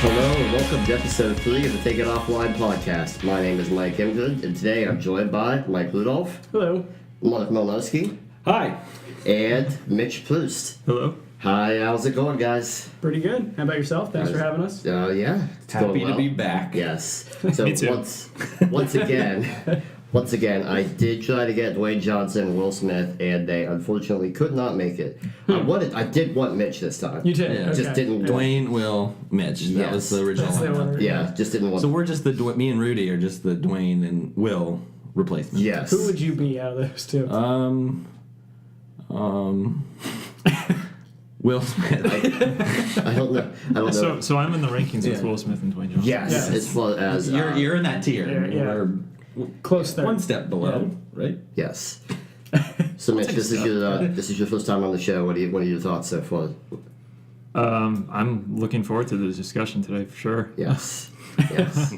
Hello and welcome to episode 3 of the Take It Offline podcast. My name is Mike Imgood, and today I'm joined by Mike Rudolph. Hello. Mark Melnowski. Hi. And Mitch Prust. Hello. Hi, how's it going, guys? Pretty good. How about yourself? Thanks for having us. Yeah, it's Happy going well. to be back. Yes. So Me too. once again, I did try to get Dwayne Johnson and Will Smith, and they unfortunately could not make it. I did want Mitch this time. You did? Yeah. Okay. Just didn't. Dwayne, Will, Mitch. That Yes. was the original That's the lineup. order. Yeah, just didn't want. So we're just me and Rudy are just the Dwayne and Will replacement. Yes. Who would you be out of those two? Will Smith. I don't know. So I'm in the rankings with Yeah. Will Smith and Dwayne Johnson. Yes, Yes. as well as You're in that tier. Yeah. We're Close third. one step below, right? yes. So Mitch, this is your first time on the show. What are your thoughts so far? I'm looking forward to the discussion today for sure. Yes, yes.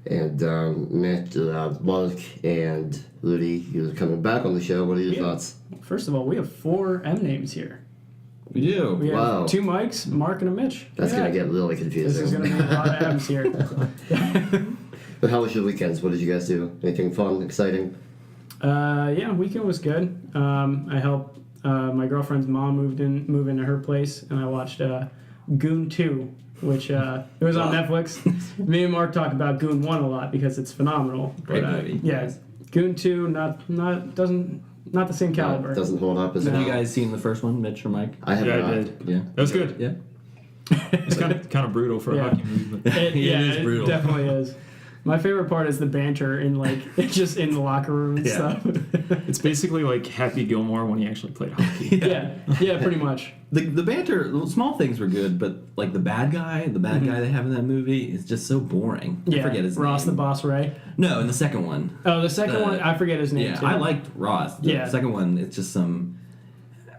And Mitch, Mark, and Rudy, you're coming back on the show. What are your Yeah. thoughts? First of all, we have 4 M names here. We do. We have Wow. 2 Mikes, Mark and a Mitch. That's Yeah. gonna get really This confusing. is going to be a lot of M's here. But how was your weekends? What did you guys do? Anything fun, exciting? Yeah, weekend was good. I helped my girlfriend's mom move into her place, and I watched Goon 2, which it was on Netflix. Me and Mark talk about Goon 1 a lot because it's phenomenal. Great But, movie. Yeah, Goon 2 not the same caliber. Doesn't hold up as Have well. you guys seen the first one, Mitch or Mike? I have Yeah, not. I did. Yeah. That was good. Yeah. It's kind of brutal for a Yeah. hockey movie, but It is brutal. definitely is. My favorite part is the banter in just in the locker room and Yeah. stuff. it's basically like Happy Gilmore when he actually played hockey. yeah, pretty much. The banter, the small things were good, but like the bad guy they have in that movie is just so boring. I Yeah, forget his Ross name. the Boss Ray. No, in the second one. Oh, the second one, I forget his name Yeah, too. I liked Ross. The Yeah. second one, it's just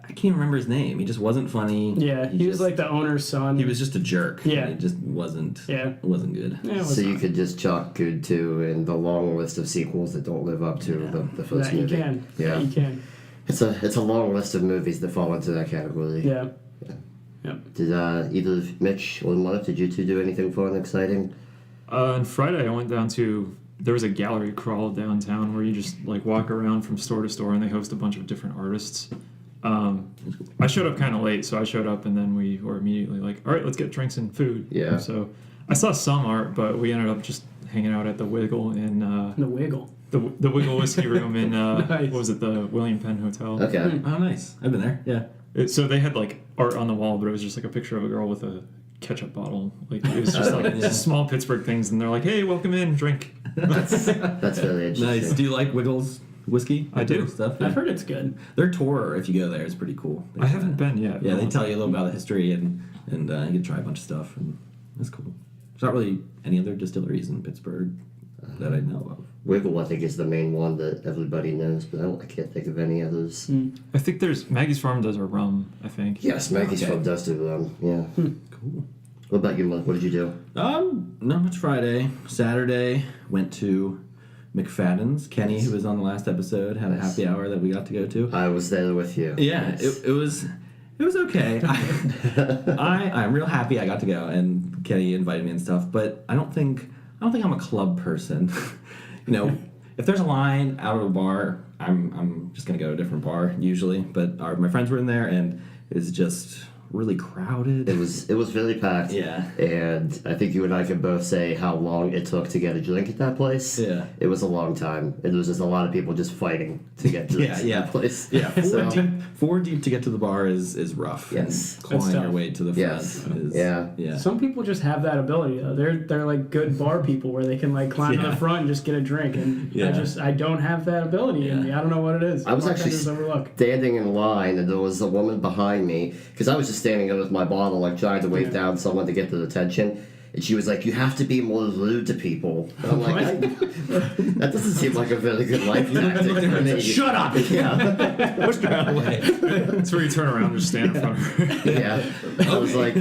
I can't remember his name. He just wasn't funny. Yeah, he was just- like the owner's son. He was just a jerk. Yeah. It just wasn't good. Yeah, it was So you fine. could just chalk Goon 2 in the long list of sequels that don't live up to the first That you movie. can. Yeah. You can. It's a long list of movies that fall into that category. Yeah. Yep. Did either Mitch or Mark, did you two do anything fun, exciting? On Friday, I went down to. There was a gallery crawl downtown where you just like walk around from store to store, and they host a bunch of different artists. I showed up kind of late, so I showed up, and then we were immediately like, "All right, let's get drinks and food." Yeah. So I saw some art, but we ended up just hanging out at the Wiggle in The Wiggle. the Wiggle Whiskey Room in Nice. what was it, the William Penn Hotel. Okay. Oh, nice. I've been there. Yeah. So they had like art on the wall, but it was just like a picture of a girl with a ketchup bottle. Like it was just like Yeah. small Pittsburgh things, and they're like, "Hey, welcome in, drink." That's really interesting. Nice. Do you like Wiggles whiskey? I do. Stuff. I've heard it's good. Their tour, if you go there, is pretty cool. I haven't been yet. Yeah, they tell you a little about the history and you get to try a bunch of stuff, and it's cool. There's not really any other distilleries in Pittsburgh that I know of. Wiggle, I think, is the main one that everybody knows, but I can't think of any others. I think there's Maggie's Farm does a rum. I think. Yes, Maggie's Okay. from does do yeah. Cool. What about you, Mark? What did you do? Not much Friday. Saturday, went to McFadden's. Kenny, who was on the last episode, had a happy hour that we got to go to. I was there with you. Yeah, Yes. it was okay. I'm real happy I got to go, and Kenny invited me and stuff. But I don't think I'm a club person. If there's a line out of a bar, I'm just gonna go to a different bar usually. But my friends were in there, and it was just really crowded. It was really packed. Yeah. And I think you and I can both say how long it took to get a drink at that place. Yeah. It was a long time. And there was just a lot of people just fighting to get drinks Yeah, at that place. Yeah, So, four deep to get to the bar is rough. Yes. And clawing That's your tough. way to the front Yes. is Yeah. Some people just have that ability though. They're like good bar people where they can like climb to Yeah. the front and just get a drink. And Yeah. I don't have that ability in Yeah. me. I don't know what it is. I was actually Bartenders overlook. standing in line, and there was a woman behind me, because I was just standing there with my bottle, like trying to wave down someone to get their attention. And she was like, "You have to be more rude to people." And I'm like, that doesn't seem like a very good life tactic for me. Shut up! Yeah, Pushed her out of the way. That's where you turn around and just stand in front of her. yeah. I was like,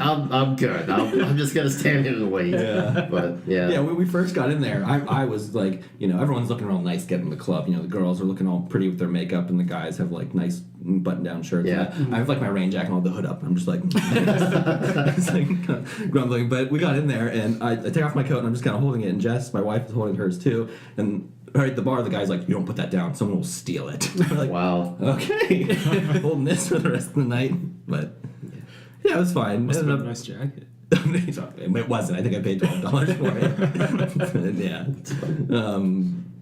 I'm good. I'm just gonna stand here and wait. Yeah. But yeah. Yeah, when we first got in there, I was like, everyone's looking real nice getting in the club. The girls are looking all pretty with their makeup, and the guys have like nice button-down shirts. Yeah. I have like my rain jacket and all the hood up. I'm just like, it's like kind of grumbling. But we got in there, and I take off my coat, and I'm just kind of holding it. And Jess, my wife, is holding hers too. And right at the bar, the guy's like, "You don't put that down. Someone will steal it." We're like, Wow. okay, holding this for the rest of the night. But yeah, it was fine. Must have been a Ended nice jacket. up- it wasn't. I think I paid $12 for it. Yeah.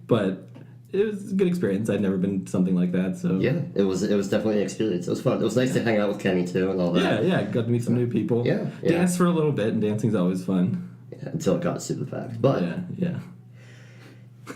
But it was a good experience. I'd never been to something like that, so Yeah, it was definitely an experience. It was fun. It was nice to hang out with Kenny too and all that. yeah, got to meet some new people. Yeah. Dance for a little bit, and dancing's always fun. Yeah, until it got super packed. But Yeah.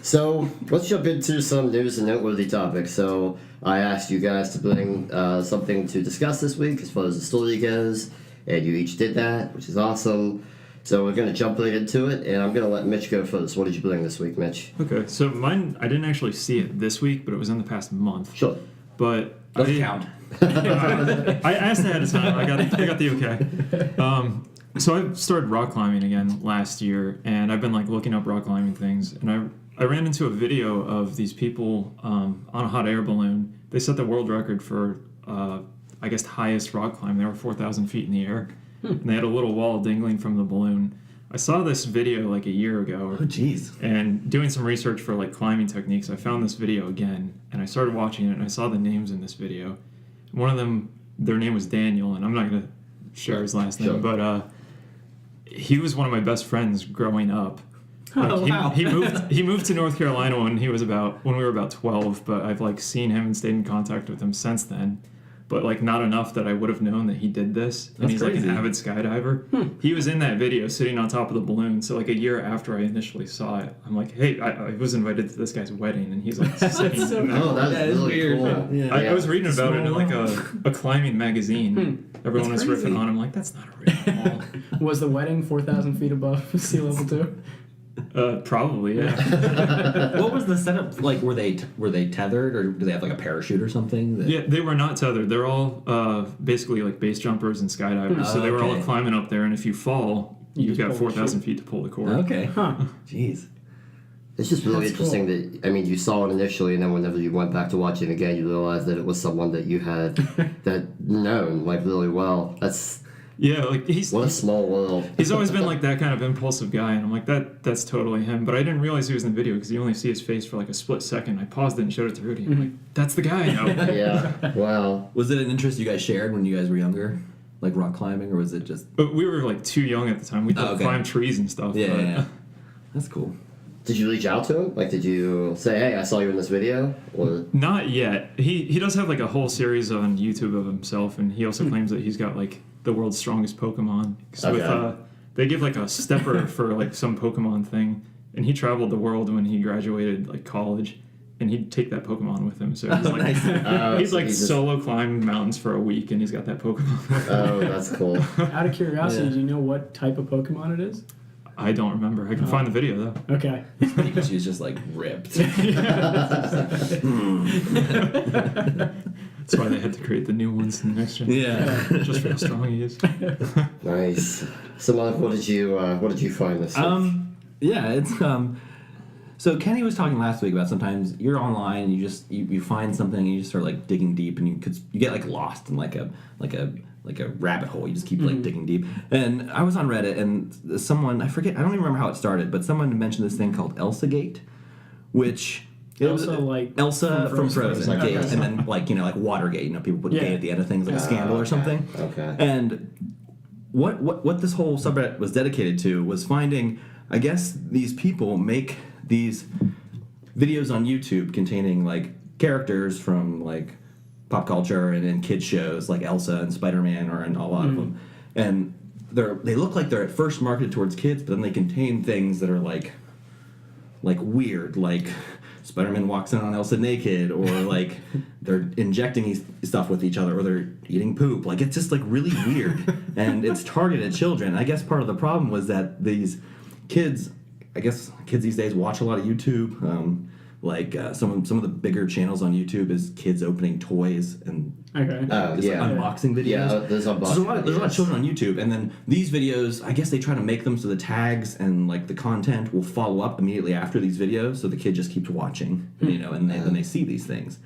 so let's jump into some news and noteworthy topics. So I asked you guys to bring something to discuss this week as far as the story goes, and you each did that, which is awesome. So we're gonna jump right into it, and I'm gonna let Mitch go first. What did you bring this week, Mitch? Okay, so mine, I didn't actually see it this week, but it was in the past month. Sure. But Doesn't I, count. I asked ahead of time. I got the okay. So I started rock climbing again last year, and I've been like looking up rock climbing things, and I ran into a video of these people on a hot air balloon. They set the world record for I guess highest rock climb. They were 4,000 feet in the air, and they had a little wall dangling from the balloon. I saw this video like a year ago. Oh, jeez. And doing some research for like climbing techniques, I found this video again, and I started watching it, and I saw the names in this video. One of them, their name was Daniel, and I'm not gonna share his last name, Sure. but he was one of my best friends growing up. Oh, wow. He moved to North Carolina when we were about 12, but I've like seen him and stayed in contact with him since then. But like not enough that I would have known that he did this. And That's he's crazy. like an avid skydiver. He was in that video sitting on top of the balloon. So like a year after I initially saw it, I'm like, hey, I was invited to this guy's wedding, and he's like sitting so in that. Oh, that's That is really weird. cool. Yeah. I was reading about it in Small like wall. a climbing magazine. Everyone was That's riffing crazy. on him like, that's not a real wall. Was the wedding 4,000 feet above sea level too? Probably, yeah. What was the setup like? Were they tethered, or do they have like a parachute or something? Yeah, they were not tethered. They're all basically like base jumpers and skydivers. So they were all Okay. climbing up there, and if you fall, You you've just got pull the 4,000 feet to pull the cord. Okay. Huh. Jeez. It's just really That's interesting that, I mean, you saw it initially, and then whenever you went back to watch it again, you realized that it was someone that you had that known like really well. That's Yeah, like what a small world. he's always been like that kind of impulsive guy, and I'm like, that's totally him. But I didn't realize he was in the video because you only see his face for like a split second. I paused it and showed it to Rudy. I'm like, that's the guy now. Yeah. Wow. Was it an interest you guys shared when you guys were younger, like rock climbing, or was it just? But we were like too young at the time. We could Okay. climb trees and stuff. Yeah, but yeah. That's cool. Did you reach out to him? Like, did you say, "Hey, I saw you in this video"? Or Not yet. He does have like a whole series on YouTube of himself, and he also claims that he's got like the world's strongest Pokemon. 'Cause Okay. they give like a stepper for like some Pokemon thing, and he traveled the world when he graduated like college, and he'd take that Pokemon with him. So he's like he's so like he just- solo climbing mountains for a week, and he's got that Pokemon. with him. Oh, that's cool. Out of curiosity, Yeah. do you know what type of Pokemon it is? I don't remember. I can find the video though. Okay. She was just like ripped. That's why they had to create the new ones in the next gen. Yeah. Just for how strong he is. Nice. So, Mark, what did you find this week? Yeah, it's so Kenny was talking last week about sometimes you're online and you find something and you just start like digging deep and you get like lost in like a rabbit hole. You just keep like digging deep. And I was on Reddit and someone, I don't even remember how it started, but someone mentioned this thing called Elsagate, which Elsa, like, Elsa from Frozen, Okay. Gate, and then like like Watergate. People put Yeah. gate at the end of things like a scandal or something. Okay. And what this whole subreddit was dedicated to was finding, I guess these people make these videos on YouTube containing like characters from like pop culture and kids shows like Elsa and Spider-Man or in a lot of them, and they look like they're at first marketed towards kids, but then they contain things that are like weird, like Spider-Man walks in on Elsa naked, or like they're injecting stuff with each other, or they're eating poop. Like it's just like really weird, and it's targeted at children. I guess part of the problem was that these kids, I guess kids these days watch a lot of YouTube. Some of the bigger channels on YouTube is kids opening toys and Okay. Oh, just, yeah. like, unboxing videos. Yeah, there's So there's a lot of videos. children on YouTube, and then these videos, I guess they try to make them so the tags and like the content will follow up immediately after these videos, so the kid just keeps watching, and then they see these things.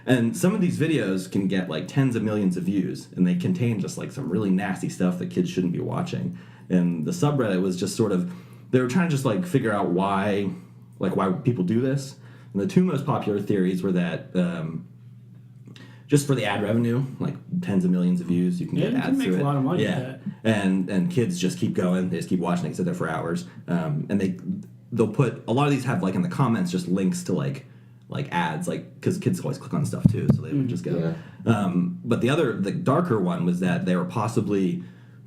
And some of these videos can get like tens of millions of views, and they contain just like some really nasty stuff that kids shouldn't be watching. And the subreddit was just sort of, they were trying to just like figure out why people do this. And the two most popular theories were that just for the ad revenue, like tens of millions of views, you can get you ads can make through a it. lot of money Yeah, with that. and kids just keep going. They just keep watching. They sit there for hours. And they'll put a lot of these have like in the comments just links to like ads, like because kids always click on stuff too, so they would just go. Yeah. But the darker one was that they were possibly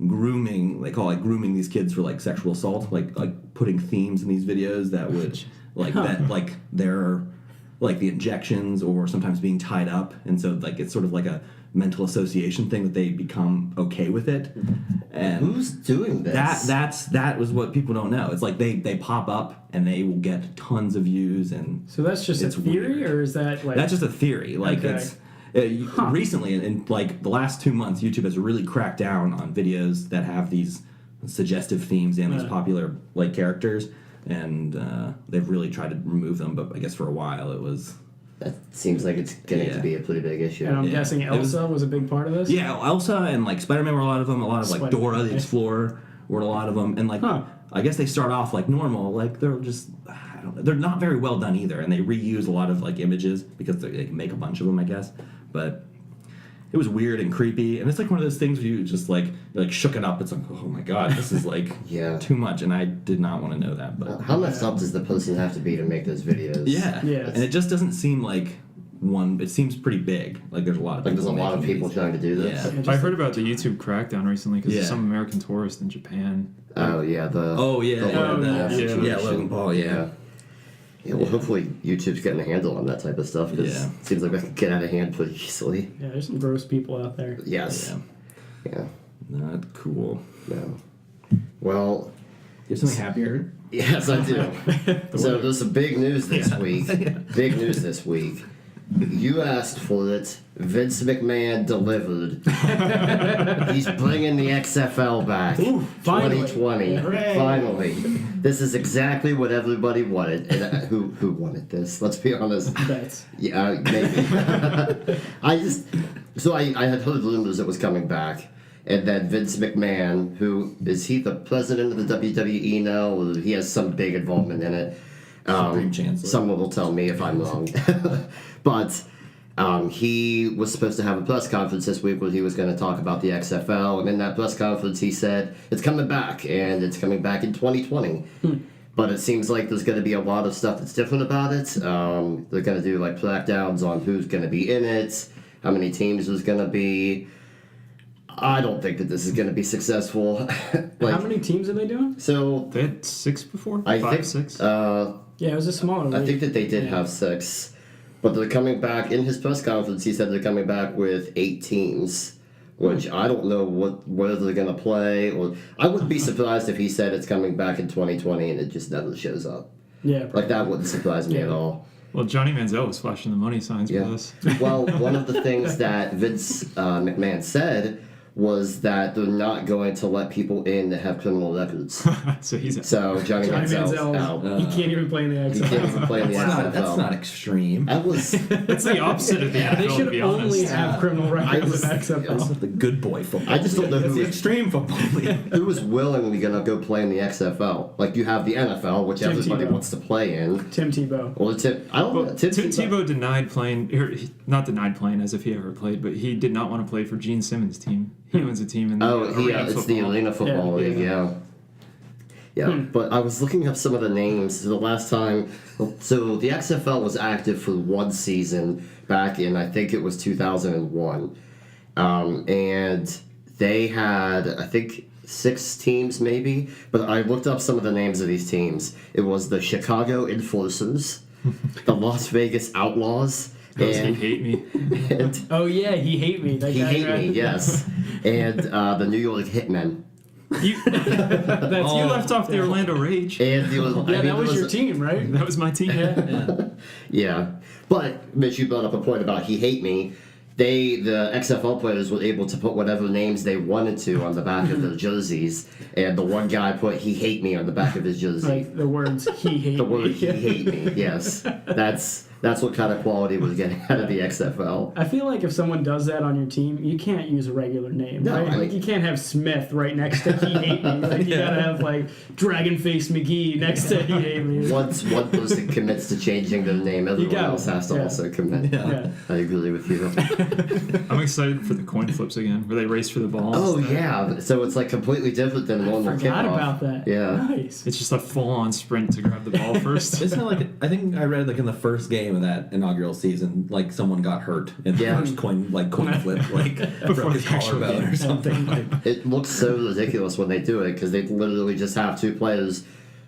grooming. They call it grooming these kids for like sexual assault, like putting themes in these videos that would that they're like the injections or sometimes being tied up, and so like it's sort of like a mental association thing that they become okay with it. And Who's doing this? that was what people don't know. It's like they pop up and they will get tons of views, and So that's just a it's theory, weird. or is that like That's just a theory. Like Okay. it's recently in like the last 2 months, YouTube has really cracked down on videos that have these suggestive themes and these popular like characters, and they've really tried to remove them. But I guess for a while it was. That seems like it's getting to be a pretty big issue. And I'm Yeah. guessing It was- Elsa was a big part of this. Yeah, Elsa and like Spider-Man were a lot of them. A lot of like Spider-Man, Dora the yeah. Explorer were a lot of them. And like I guess they start off like normal. Like they're just I don't know. They're not very well done either, and they reuse a lot of like images because they can make a bunch of them, I guess. But it was weird and creepy, and it's like one of those things where you just like you're like shook it up. It's like, oh my god, this is like Yeah. too much, and I did not want to know that. But How messed up does the person have to be to make those videos? yeah, Yeah. and it just doesn't seem like one. It seems pretty big. Like there's a lot of Like there's a lot of making people these. trying to do this. Yeah. I heard about the YouTube crackdown recently because Yeah. some American tourist in Japan. Oh yeah, the Oh yeah, the yeah, Logan Paul yeah. situation. Yeah, Logan Paul, yeah. Yeah, well, hopefully YouTube's getting a handle on that type of stuff because Yeah. it seems like that can get out of hand pretty easily. Yeah, there's some gross people out there. Yes. Yeah. Yeah. Not cool. No. Well, You have something happier? yes, I do. So there's some big news this week. Big news this week. You asked for it. Vince McMahon delivered. He's bringing the XFL back. Ooh, finally. 2020. Hooray. Finally. This is exactly what everybody wanted. And who wanted this? Let's be honest. Bets. Yeah, maybe. I had heard rumors it was coming back. And then Vince McMahon, who is he the president of the WWE now, or he has some big involvement in it? Supreme Chancellor. Someone will tell me if I'm wrong. But he was supposed to have a press conference this week where he was going to talk about the XFL. And in that press conference, he said, it's coming back, and it's coming back in 2020. But it seems like there's going to be a lot of stuff that's different about it. They're going to do like crackdowns on who's going to be in it, how many teams there's going to be. I don't think that this is going to be successful. How many teams are they doing? So They had 6 before? I 5, think 6? Yeah, it was a smaller I league. think that they did have 6, but they're coming back. In his press conference, he said they're coming back with 8 teams, which I don't know where they're going to play. Or I wouldn't be surprised if he said it's coming back in 2020 and it just never shows up. Yeah, Like that wouldn't surprise me at all. Well, Johnny Manziel was flashing the money signs Yeah. with us. Well, one of the things that Vince McMahon said was that they're not going to let people in that have criminal records. So he's So Johnny Manziel's out. He can't even play in the He XFL. can't even play in the That's XFL. not extreme. That was That's the opposite of the They NFL, to should be only honest. have criminal records in That's XFL. the good boy football. I just don't know That's who- the extreme football league. who was willingly gonna go play in the XFL. Like you have the NFL, which Tim everybody Tebow. wants to play in. Tim Tebow. Or I don't know. Well, Tim Tim Tebow. Tebow denied playing, not denied playing as if he ever played, but he did not want to play for Gene Simmons' team. He owns a team in the It's the Arena Football Yeah, League, yeah. Yeah, but I was looking up some of the names. The last time, so the XFL was active for one season back in, I think it was 2001. And they had, I think, 6 teams maybe. But I looked up some of the names of these teams. It was the Chicago Enforcers, the Las Vegas Outlaws, Those who and, hate me. and Oh yeah, he hate me. That he guy, hate right? me, yes. And the New York Hitmen. You left off the Orlando Rage. And That was your team, right? That was my team. Yeah, but Mitch, you brought up a point about he hate me. The XFL players were able to put whatever names they wanted to on the back of their jerseys, and the one guy put he hate me on the back of his jersey. Like the words he hate The word me. he hate me. Yes, that's That's what kind of quality was getting out of the XFL. I feel like if someone does that on your team, you can't use a regular name, No, right? I- Like you can't have Smith right next to He Hate Me. Like you gotta have like Dragonface McGee next to He Hate Me. Once one person commits to changing their name, everyone got it. else has to Yeah. also commit. Yeah. I agree with you. I'm excited for the coin flips again, where they race for the ball. Oh yeah, so it's like completely different than normal Forgot kickoff. about that. Yeah. Nice. It's just a full-on sprint to grab the ball first. Isn't it like, I think I read like in the first game of that inaugural season, like someone got hurt in the Yeah. first coin flip, like broke his the actual collarbone game. or something. Like, It looks so ridiculous when they do it because they literally just have two players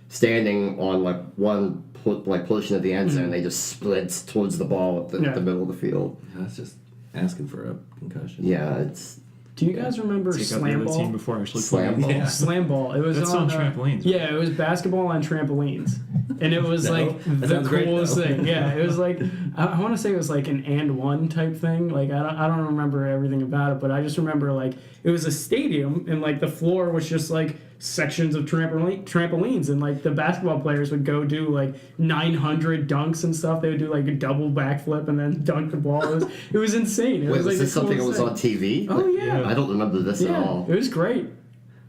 standing on like one portion of the end zone. They just sprint towards the ball at Yeah. the middle of the field. that's just asking for a concussion. Yeah, it's Do you guys remember Take out the slam other team ball? before actually Slam playing. ball? Yeah. Slam ball. It was That's on on trampolines, right? Yeah, it was basketball on trampolines, and it was No, like that the sounds great, coolest though. thing. Yeah, it was like I want to say it was like an and one type thing. Like I don't remember everything about it, but I just remember like it was a stadium, and like the floor was just like sections of trampolines, and like the basketball players would go do like 900 dunks and stuff. They would do like a double backflip and then dunk the ball. It was insane. It wait, was was like this the something that was coolest on TV? Oh, yeah. I don't remember this at thing. Yeah, all. it was great.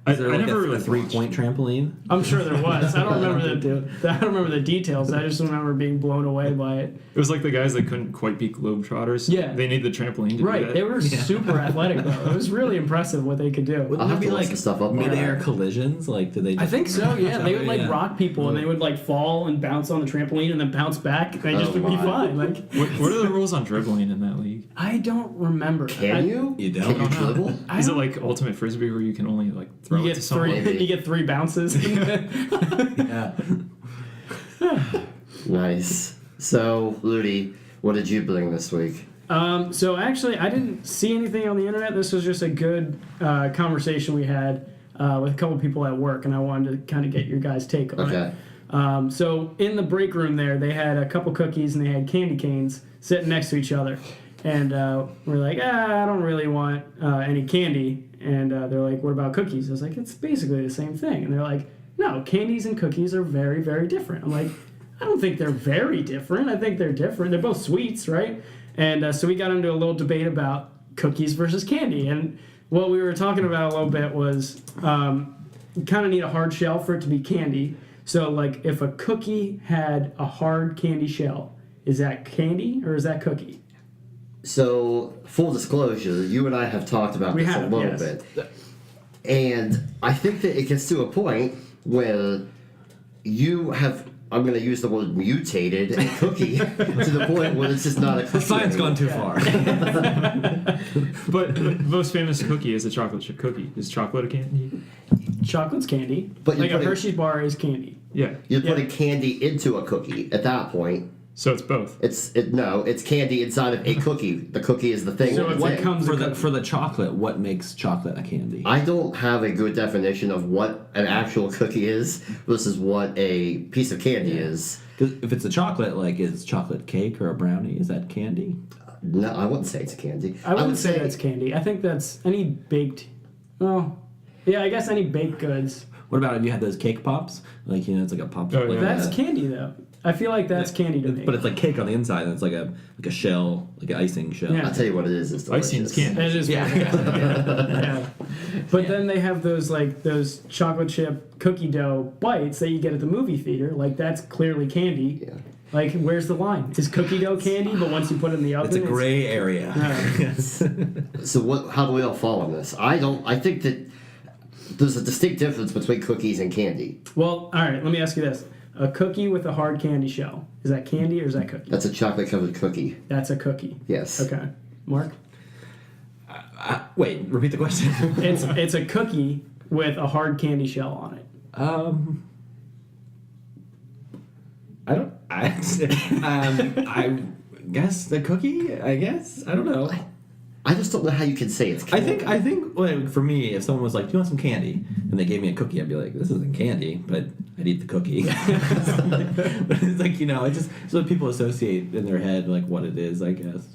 I Is there I like never a really 3-point trampoline? I'm sure there was. I don't remember I don't remember the details. I just remember being blown away by it. It was like the guys that couldn't quite beat Globetrotters. Yeah. They need the trampoline to do Right, that. they were super athletic though. It was really impressive what they could do. Wouldn't I'll there have be to look like some stuff up on mid-air that. collisions? Like, did they? I think so. Yeah, they would like Yeah. rock people and they would like fall and bounce on the trampoline and then bounce back. They just Oh, would be my. fine. Like What are the rules on dribbling in that league? I don't remember. Can you? You don't? Can you dribble? Is it like ultimate frisbee where you can only like throw You it get to someone? three. You get 3 bounces. Yeah. Nice. So, Rudy, what did you bring this week? So actually, I didn't see anything on the internet. This was just a good conversation we had with a couple people at work, and I wanted to kind of get your guys' take on Okay. it. So in the break room there, they had a couple cookies and they had candy canes sitting next to each other, and we're like, I don't really want any candy, and they're like, what about cookies? I was like, it's basically the same thing, and they're like, no, candies and cookies are very, very different. I'm like, I don't think they're very different. I think they're different. They're both sweets, right? And so we got into a little debate about cookies versus candy. And what we were talking about a little bit was you kind of need a hard shell for it to be candy. So, like, if a cookie had a hard candy shell, is that candy or is that cookie? So, full disclosure, you and I have talked about We this have, a little yes. bit. And I think that it gets to a point where you have, I'm going to use the word mutated a cookie to the point where it's just not a cookie. The science anymore. gone too far. But the most famous cookie is a chocolate chip cookie. Is chocolate a candy? Chocolate's candy. But you're like a putting- Hershey's bar is candy. Yeah. You're Yeah. putting candy into a cookie at that point. So it's both. It's candy inside of a cookie. The cookie is the thing. So that it's it's what in. comes for in the cookie. for the chocolate, what makes chocolate a candy? I don't have a good definition of what an actual cookie is versus what a piece of candy is. 'Cause if it's a chocolate, like is chocolate cake or a brownie, is that candy? No, I wouldn't say it's a candy. I wouldn't would say that's candy. I think that's any baked. Well, yeah, I guess any baked goods. What about if you had those cake pops? Like, you know, it's like a pop. Oh, like yeah. That's a- candy though. I feel like that's candy to me. But it's like cake on the inside, and it's like a shell, like an icing shell. Yeah. I'll tell you what it is. It's delicious. Icing's candy. It is. Yeah. Yeah. But then they have those chocolate chip cookie dough bites that you get at the movie theater. Like that's clearly candy. Yeah. Like where's the line? Is cookie dough candy? But once you put it in the oven, It's a gray area. Yes. So what? How do we all fall on this? I don't. I think that there's a distinct difference between cookies and candy. Well, all right. Let me ask you this: a cookie with a hard candy shell, is that candy or is that cookie? That's a chocolate covered cookie. That's a cookie. Yes. Okay, Mark. Wait, repeat the question. It's a cookie with a hard candy shell on it. I don't. I guess the cookie. I guess I don't know. I just don't know how you can say it's I candy. think like, for me, if someone was like, "Do you want some candy?" and they gave me a cookie, I'd be like, "This isn't candy," but I'd eat the cookie. But it's like, you know, it just so that people associate in their head like what it is. I guess.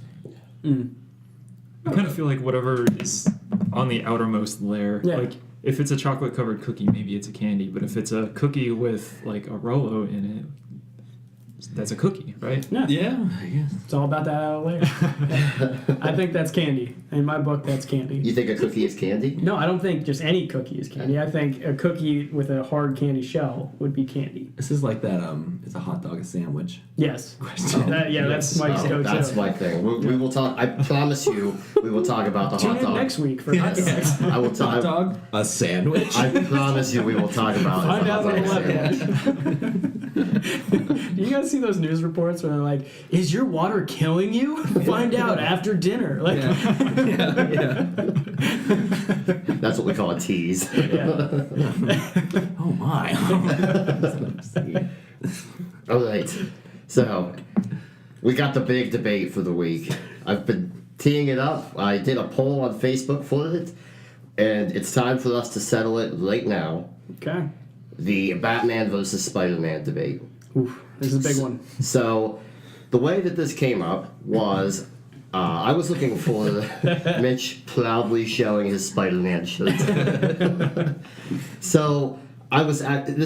I kind of feel like whatever is on the outermost layer, Yeah. like if it's a chocolate covered cookie, maybe it's a candy. But if it's a cookie with like a Rolo in it, That's a cookie, right? Yeah. Yeah, I guess. It's all about that outer layer. I think that's candy. In my book, that's candy. You think a cookie is candy? No, I don't think just any cookie is candy. I think a cookie with a hard candy shell would be candy. This is like that. Is a hot dog a sandwich? Yes. Question. That's Mike's Oh, go-to. that's my thing. We will talk. I promise you, we will talk about the Tune hot in dog. next week for hot Yes. dogs. I will Hot talk. dog, a sandwich. I promise you, we will talk about Find the out hot on dog the sandwich. Do you guys see those news reports where they're like, "Is your water killing you? Find out after dinner." Like, yeah. That's what we call a tease. Oh my. All right. So, we got the big debate for the week. I've been teeing it up. I did a poll on Facebook for it, and it's time for us to settle it right now. okay. The Batman versus Spider-Man debate. Oof, this is a big one. So, the way that this came up was I was looking for Mitch proudly showing his Spider-Man shirt. So, this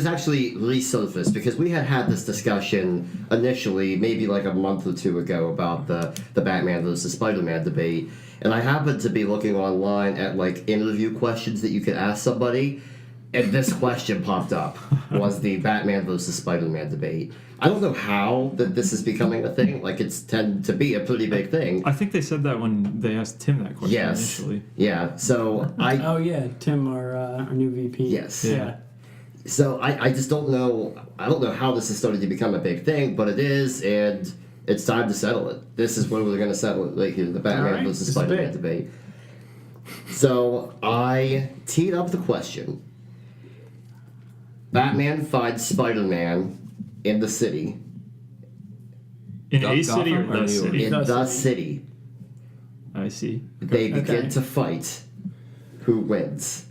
actually resurfaced because we had this discussion initially, maybe like a month or two ago, about the Batman versus Spider-Man debate. And I happened to be looking online at like interview questions that you could ask somebody. And this question popped up, was the Batman versus Spider-Man debate. I don't know how that this is becoming a thing. Like, it's tend to be a pretty big thing. I think they said that when they asked Tim that question Yes. initially. Yeah. So Oh yeah, Tim, our new VP. Yes. Yeah. So I just don't know. I don't know how this is starting to become a big thing, but it is, and it's time to settle it. This is when we're going to settle it, right here, the Batman All right, versus this is Spider-Man big. debate. So I teed up the question. Batman finds Spider-Man in the city. In Gotham a city or or the New city? In The the city. city. I see. They begin Okay. to fight. Who wins?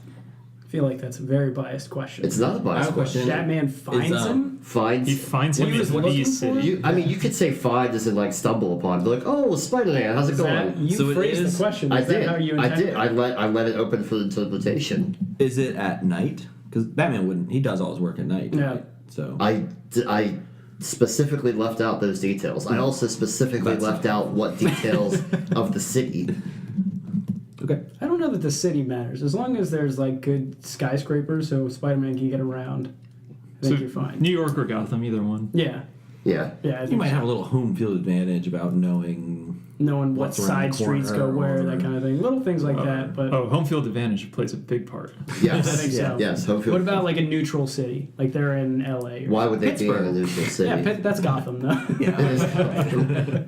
I feel like that's a very biased question. It's not a I biased have a question. question. Batman finds him. Finds. He finds him What he was in looking the for? city. You could say find as in like stumble upon. Be like, oh, Spider-Man, how's it Is going? that, you So it phrased is- the question. I Is that did. how you I intended did. it? I let it open for interpretation. Is it at night? Because Batman wouldn't. He does all his work at night. Yeah. Right? So. I specifically left out those details. I also specifically That's left out what details of the city. Okay. I don't know that the city matters. As long as there's like good skyscrapers so Spider-Man can get around, I think you're fine. New York or Gotham, either one. Yeah. Yeah. Yeah, I You think might so. have a little home field advantage about knowing. Knowing what what's around side the streets go corner where, or- that kind of thing. Little things like that, but home field advantage plays a big part. Yes. I think so. Yes. Home field. what about like a neutral city? Like they're in LA. Or Why would they be in a Pittsburgh. neutral city? Yeah, that's Gotham though.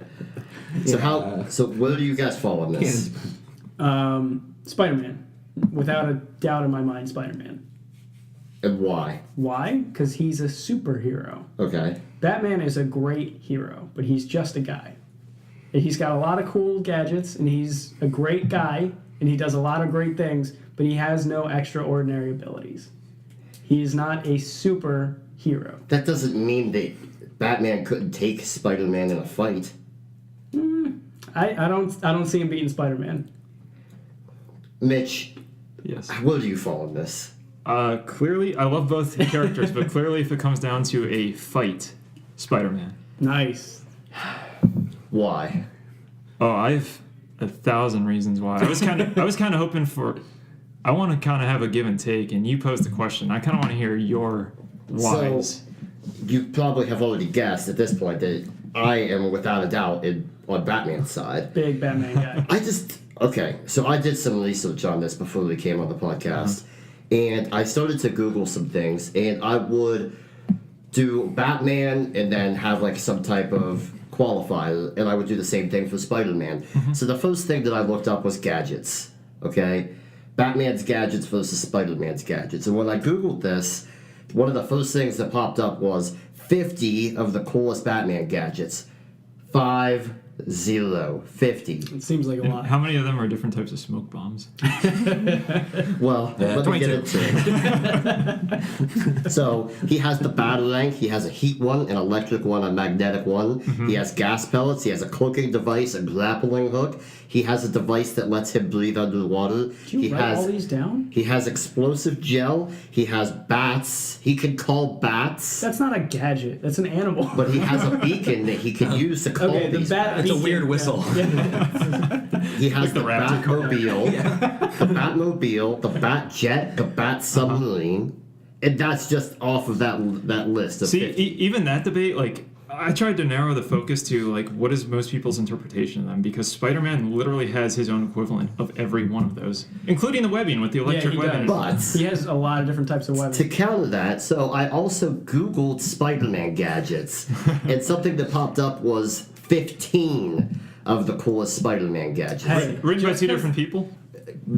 So how? So where do you guys fall on this? Spider-Man. Without a doubt in my mind, Spider-Man. And why? Why? Because he's a superhero. Okay. Batman is a great hero, but he's just a guy. He's got a lot of cool gadgets, and he's a great guy, and he does a lot of great things, but he has no extraordinary abilities. He is not a superhero. That doesn't mean that Batman couldn't take Spider-Man in a fight. I don't see him beating Spider-Man. Mitch, Yes. where do you fall on this? Clearly, I love both characters, but clearly, if it comes down to a fight, Spider-Man. Nice. Why? Oh, I have 1,000 reasons why. I was kind of hoping for. I want to kind of have a give and take, and you posed the question. I kind of want to hear your whys. You probably have already guessed at this point that I am without a doubt on Batman's side. Big Batman guy. Okay, so I did some research on this before we came on the podcast, and I started to Google some things, and I would do Batman and then have like some type of qualifier, and I would do the same thing for Spider-Man. So the first thing that I looked up was gadgets, okay? Batman's gadgets versus Spider-Man's gadgets. And when I Googled this, one of the first things that popped up was 50 of the coolest Batman gadgets. 5 0, 50. It seems like a And lot. how many of them are different types of smoke bombs? Well, let me get 22. into it. So he has the batarang, he has a heat one, an electric one, a magnetic one. He has gas pellets, he has a cloaking device, a grappling hook. He has a device that lets him breathe underwater. Did you He write has all these down? he has explosive gel. He has bats. He can call bats. That's not a gadget. That's an animal. But he has a beacon that he can use to call Okay, the these bat. It's a beacon, weird yeah. whistle. He has the the Raptor Batmobile, the Batmobile, the Bat Jet, the Bat Submarine, and that's just off of that list of See, 50. even that debate, like, I tried to narrow the focus to, like, what is most people's interpretation of them? Because Spider-Man literally has his own equivalent of every one of those, including the webbing with the electric he webbing. does. But He has a lot of different types of weapons. to counter that, so I also Googled Spider-Man gadgets, and something that popped up was 15 of the coolest Spider-Man gadgets. Hey, Written by just two 'cause- different people?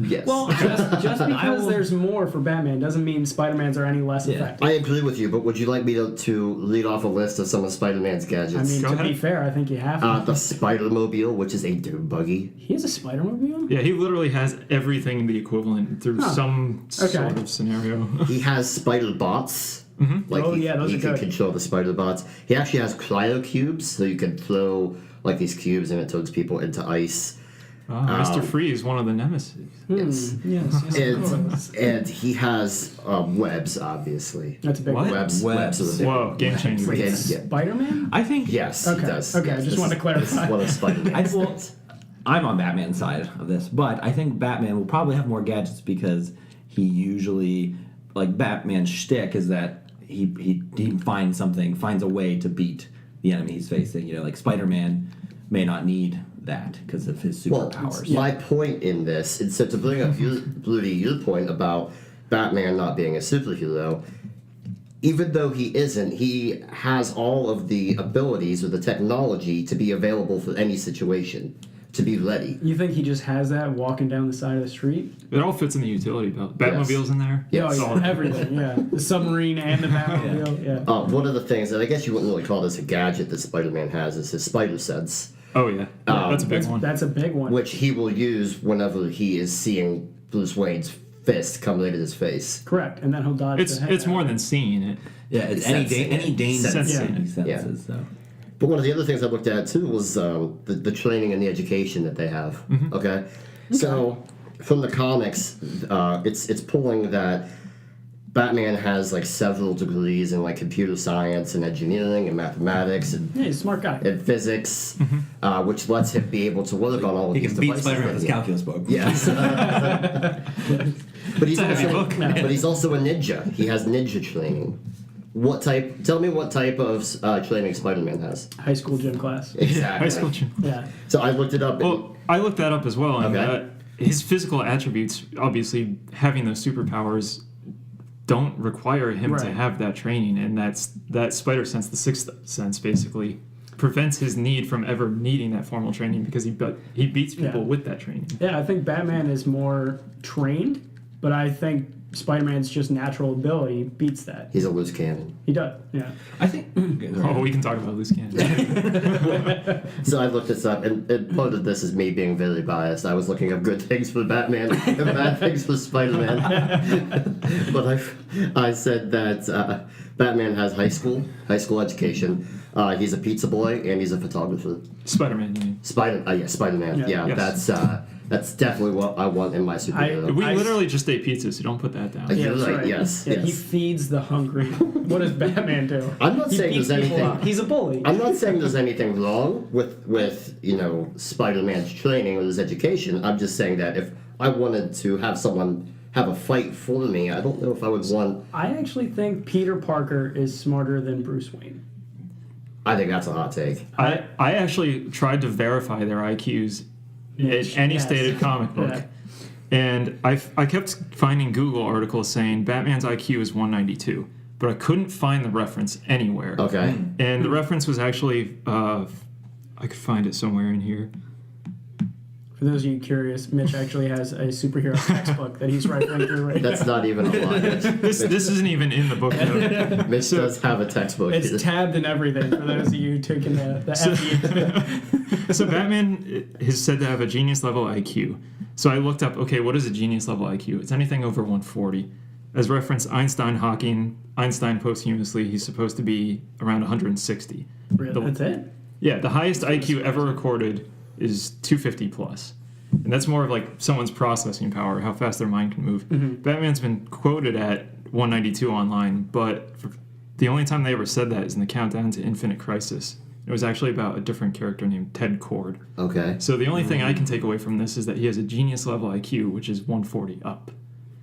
Yes. Well, just because there's more for Batman doesn't mean Spider-Man's are any less Yeah. effective. I agree with you, but would you like me to lead off a list of some of Spider-Man's gadgets? I mean, Go to ahead. be fair, I think you have to. The Spider-Mobile, which is a dune buggy. He has a Spider-Mobile? Yeah, he literally has everything the equivalent through Huh. some Okay. sort of scenario. He has Spider-Bots. Like Oh, he, yeah, those he are can good. control the Spider-Bots. He actually has cryo cubes, so you can throw like these cubes and it turns people into ice. Mr. Freeze, one of the nemesis. Yes. Yes. And he has webs, obviously. That's a big What? one. Webs Webs. are the big Whoa, game changer. Wait, Yeah. Spider-Man? I think Yes, Okay. he does. Okay, I Yes, just this wanted to clarify. This is one of Spider-Man's well, things. I'm on Batman's side of this, but I think Batman will probably have more gadgets because he usually, like, Batman's shtick is that he finds a way to beat the enemy he's facing. You know, like Spider-Man may not need that because of his Well, superpowers. my point in this, and so to bring up your point about Batman not being a superhero, even though he isn't, he has all of the abilities or the technology to be available for any situation, to be ready. You think he just has that walking down the side of the street? It all fits in the utility belt. Batmobile's in there. Yes. Oh, yeah, everything, yeah. The submarine and the Batmobile, yeah. One of the things, and I guess you wouldn't really call this a gadget that Spider-Man has, is his spider sense, Oh, yeah. That's a big That's, one. that's a big one. which he will use whenever he is seeing Bruce Wayne's fist come right at his face. Correct, and then he'll dodge It's the head it's more than seeing it. yeah, it's any Sensing it. danger Sensing he it. senses. So. But one of the other things I looked at too was the training and the education that they have. Okay, so from the comics, it's pulling that Batman has like several degrees in like computer science and engineering and mathematics and, Yeah, he's a smart guy. physics, which lets him be able to work on all of He these can beat devices. Spider-Man with his Yeah. calculus book. Yes. But he's It's a heavy also, book. but he's also a ninja. He has ninja training. Tell me what type of training Spider-Man has. High school gym class. Exactly. High school. Yeah. So I looked it up. and- Well, I looked that up as well, and Okay. his physical attributes, obviously, having those superpowers, don't require him to Right. have that training, and that spider sense, the sixth sense, basically prevents his need from ever needing that formal training because he beats people Yeah. with that training. Yeah, I think Batman is more trained, but I think Spider-Man's just natural ability beats that. He's a loose cannon. He does, yeah. I think. Oh, we can talk about loose cannon. So I looked this up, and part of this is me being very biased. I was looking up good things for Batman and bad things for Spider-Man. But I said that Batman has high school education. He's a pizza boy and he's a photographer. Spider-Man. I mean. Spider-Man. Yeah. Yeah, Yes. that's definitely what I want in my superhero. We I- literally just ate pizza, so don't put that down. You're that's right, yes, Yeah, He yes. feeds the hungry. What does Batman do? I'm not He saying beats there's people anything- up. He's a bully. I'm not saying there's anything wrong with Spider-Man's training or his education. I'm just saying that if I wanted to have someone have a fight for me, I don't know if I would want. I actually think Peter Parker is smarter than Bruce Wayne. I think that's a hot take. I actually tried to verify their IQs in any Yes. stated comic book. Yeah. And I kept finding Google articles saying Batman's IQ is 192, but I couldn't find the reference anywhere. Okay. And the reference was actually, I could find it somewhere in here. For those of you curious, Mitch actually has a superhero textbook that he's rifling through right That's now. not even a lie. This isn't even in the book. Though. Mitch does have a textbook. It's tabbed and everything for those of you taking the FE. So Batman is said to have a genius level IQ. So I looked up, okay, what is a genius level IQ? It's anything over 140. As reference, Einstein posthumously, he's supposed to be around 160. Really? That's it? Yeah, the highest IQ ever recorded is 250 plus. And that's more of like someone's processing power, how fast their mind can move. Batman's been quoted at 192 online, but the only time they ever said that is in the Countdown to Infinite Crisis. It was actually about a different character named Ted Kord. Okay. So the only thing I can take away from this is that he has a genius level IQ, which is 140 up.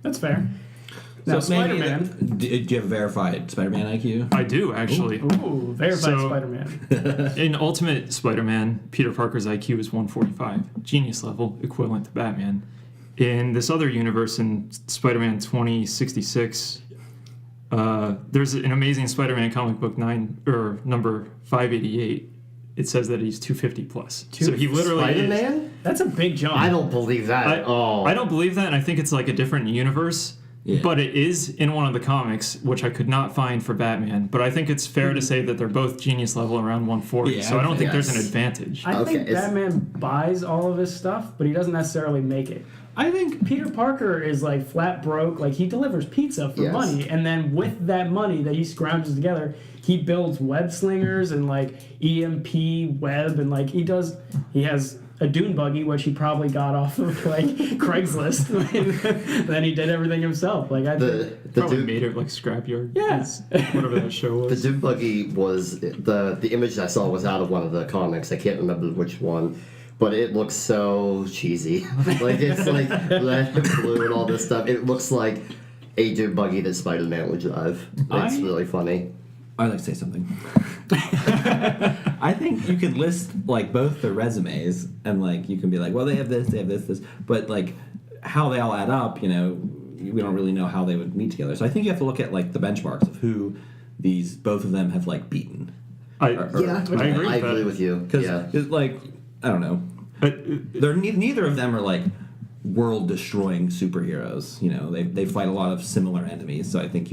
That's fair. Now, So maybe Spider-Man. do you have verified Spider-Man IQ? I do, actually. Ooh, verified So- Spider-Man. In Ultimate Spider-Man, Peter Parker's IQ is 145, genius level, equivalent to Batman. In this other universe, in Spider-Man 2066, there's an amazing Spider-Man comic book number 588. It says that he's 250 plus. So he literally is. Spider-Man? That's a big jump. I don't believe that at all. I don't believe that, and I think it's like a different universe. Yeah. But it is in one of the comics, which I could not find for Batman. But I think it's fair to say that they're both genius level around 140. Yeah, so I don't think there's an yes. advantage. I Okay, think it's- Batman buys all of his stuff, but he doesn't necessarily make it. I think Peter Parker is like flat broke. Like he delivers pizza for Yes. money, and then with that money that he scrounges together, he builds web slingers and like EMP web, and like he has a dune buggy, which he probably got off of like Craigslist. And then he did everything himself. Like The Probably Doom, made it like Scrapyard. Yeah. Whatever that show the was. Doom buggy was the image I saw was out of one of the comics. I can't remember which one, but it looks so cheesy. Like it's like red and blue and all this stuff. It looks like a Doom buggy that Spider-Man would drive. It's really funny. I'd like to say something. I think you could list like both the resumes and like you can be like, well, they have this, but like how they all add up, you know, we don't really know how they would meet together. So I think you have to look at like the benchmarks of who both of them have like beaten. I Yeah, I agree with I that. agree with you. Because Yeah. like I don't know, they're neither of them are like world-destroying superheroes. You know, they fight a lot of similar enemies. So I think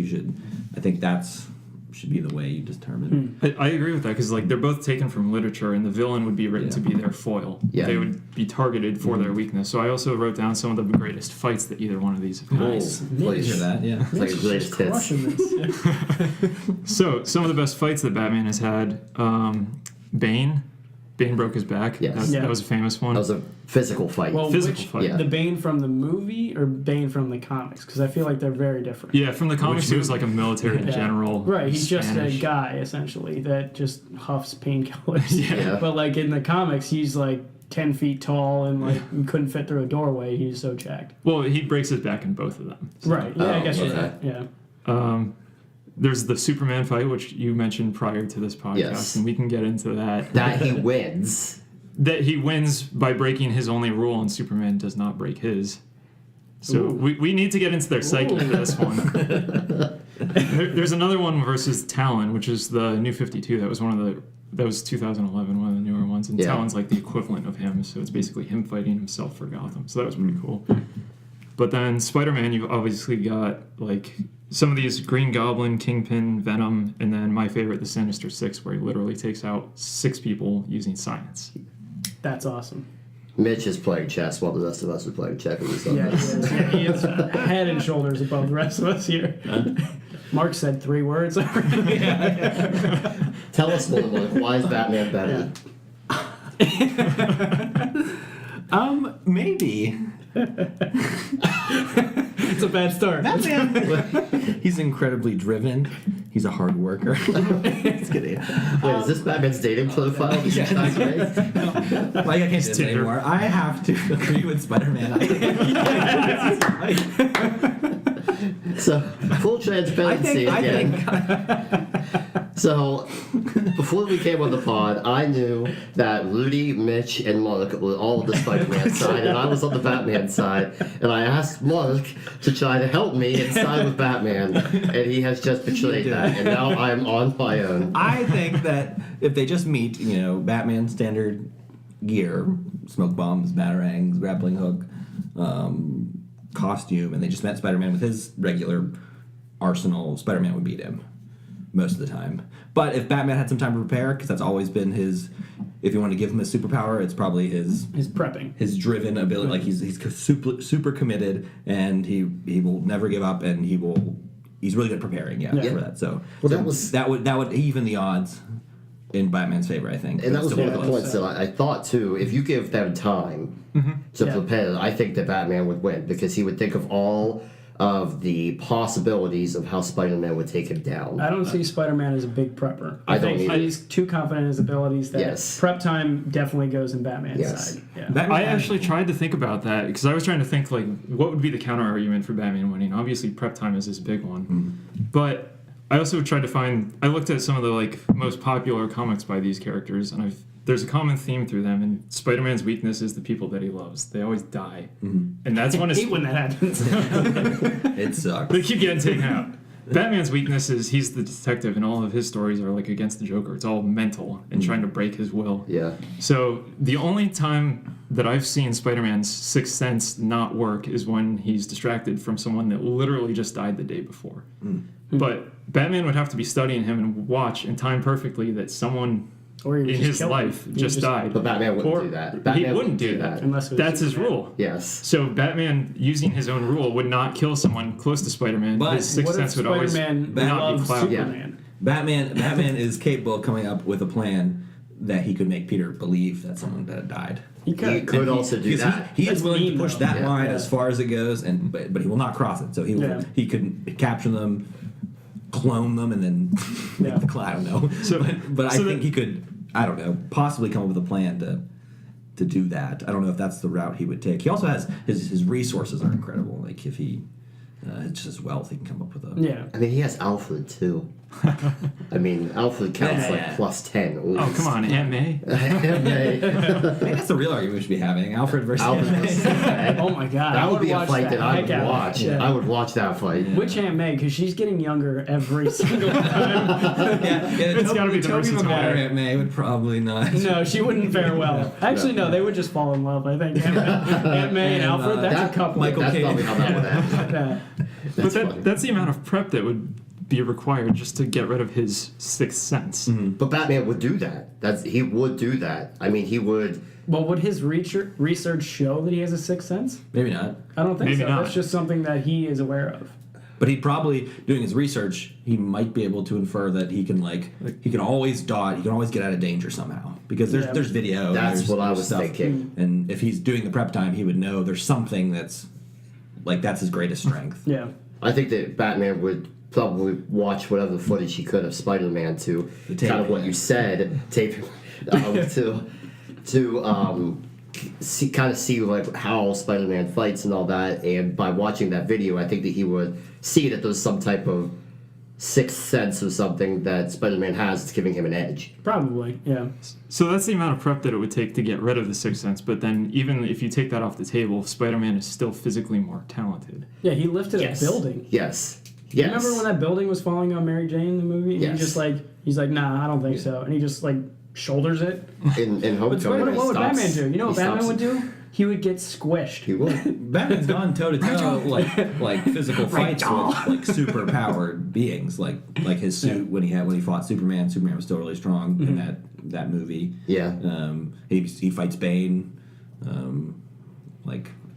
that's should be the way you determine. I agree with that because like they're both taken from literature, and the villain would be written to be their foil. Yeah. They would be targeted for their weakness. So I also wrote down some of the greatest fights that either one of these have had. Nice. Please. Hear that? Yeah. It's like a greatest hits. Crushing this. So some of the best fights that Batman has had, Bane broke his back. Yes. That was a famous one. That was a physical fight. Well, Physical which, fight. Yeah. the Bane from the movie or Bane from the comics? Because I feel like they're very different. Yeah, from the comics, he was like a military Yeah. general. Right, he's just Spanish. a guy essentially that just huffs painkillers. Yeah. But like in the comics, he's like 10 feet tall and like couldn't fit through a doorway. He's so jacked. Well, he breaks his back in both of them. So, Right. Yeah, I Oh, guess you're okay. right. Yeah. There's the Superman fight, which you mentioned prior to this podcast, Yes. and we can get into that. That he wins. That he wins by breaking his only rule, and Superman does not break his. So Ooh. we need to get into their psyche for this one. There's another one versus Talon, which is the New 52. That was 2011, one of the newer ones, and Yeah. Talon's like the equivalent of him. So it's basically him fighting himself for Gotham. So that was pretty cool. But then Spider-Man, you've obviously got like some of these Green Goblin, Kingpin, Venom, and then my favorite, the Sinister Six, where he literally takes out 6 people using science. That's awesome. Mitch is playing chess while the rest of us are playing checkers. Yeah, he is head and shoulders above the rest of us here. Mark said 3 words already. Tell us more, Mark. Why is Batman better? Maybe. It's a bad start. Batman. He's incredibly driven. He's a hard worker. Just kidding. Wait, is this Batman's dating profile? This is not great. Like I can't do this Tinder. anymore. I have to agree with Spider-Man. So, full transparency again. So, before we came on the pod, I knew that Rudy, Mitch, and Mark were all on the Spider-Man side, and I was on the Batman side. And I asked Mark to try to help me and side with Batman, and he has just betrayed that. And now I'm on my own. I think that if they just meet, you know, Batman standard gear, smoke bombs, batarangs, grappling hook, costume, and they just met Spider-Man with his regular arsenal, Spider-Man would beat him most of the time. But if Batman had some time to prepare, because that's always been his. If you want to give him a superpower, it's probably his prepping. his driven ability. Like he's super committed, and he will never give up, and he's really good at preparing. Yeah. For that. So Well, that would even the odds in Batman's favor, I think. And that was Still one of the close. points that I thought too. If you give them time to prepare, I think that Batman would win because he would think of all of the possibilities of how Spider-Man would take him down. I don't see Spider-Man as a big prepper. I don't think either. he's too confident in his abilities that prep time definitely goes in Batman's side. Yeah. I actually tried to think about that because I was trying to think like what would be the counter argument for Batman winning. Obviously, prep time is his big one, but I also tried to find. I looked at some of the like most popular comics by these characters, and there's a common theme through them. And Spider-Man's weakness is the people that he loves. They always die, and that's I hate when that happens. It sucks. They keep getting taken out. Batman's weakness is he's the detective, and all of his stories are like against the Joker. It's all mental and trying to break his will. Yeah. So the only time that I've seen Spider-Man's sixth sense not work is when he's distracted from someone that literally just died the day before. But Batman would have to be studying him and watch and time perfectly that someone Or in his life just died. But Batman wouldn't do that. Batman He wouldn't do that. Unless it was That's his Superman. rule. Yes. So Batman, using his own rule, would not kill someone close to Spider-Man. But His sixth What if sense would always Spider-Man not be loves clouded. Superman? Batman is capable of coming up with a plan that he could make Peter believe that someone had died. He could. He could also do Because that. he That's is willing mean, to push though. that Yeah. line Yeah. as far as it goes, but he will not cross it. So he could capture them, clone them, and then Yeah. I don't know. So- but I so think that- he could. I don't know. Possibly come up with a plan to do that. I don't know if that's the route he would take. He also has his resources are incredible. Like if he it's just his wealth, he can come up with a. Yeah. I mean, he has Alfred too. I mean, Alfred counts Yeah, like yeah. plus 10. Oh, come on, Aunt May. I think that's the real argument we should be having. Alfred versus. Alfred Aunt May. versus Aunt May. Oh my God. That I would be a watch fight that I heck would out of it. watch. Yeah. I would watch that fight. Which Aunt May? Because she's getting younger every single time. It's gotta be the Tobey Marcy Maguire Tomei. Aunt May would probably not. No, she wouldn't fare well. Actually, no, they would just fall in love. I think Aunt May and Alfred. That's a couple. Michael That's Caine. probably how that would end. Yeah. But funny. that's the amount of prep that would be required just to get rid of his sixth sense. But Batman would do that. He would do that. I mean, he would. Well, would his research show that he has a sixth sense? Maybe not. I don't think Maybe so. not. That's just something that he is aware of. But he'd probably, doing his research, he might be able to infer that he can he can always dodge, he can always get out of danger somehow. Because there's video. That's there's, what I there's was stuff. thinking. And if he's doing the prep time, he would know there's something that's his greatest strength. Yeah. I think that Batman would probably watch whatever footage he could of Spider-Man to The tape, kind of what yeah. you said, tape to see like how Spider-Man fights and all that. And by watching that video, I think that he would see that there's some type of sixth sense or something that Spider-Man has that's giving him an edge. Probably. Yeah. So that's the amount of prep that it would take to get rid of the sixth sense. But then even if you take that off the table, Spider-Man is still physically more talented. Yeah, he lifted a building. Yes. You remember when that building was falling on Mary Jane in the movie? And Yes. he's like, nah, I don't think so. And he just shoulders it. in But Homecoming, what he would stops- Batman do? You know what he Batman stops would it. do? He would get squished. He would. Batman's gone toe to toe like physical fights with super powered beings, like his suit when he fought Superman. Superman was still really strong in that movie. Yeah. He fights Bane.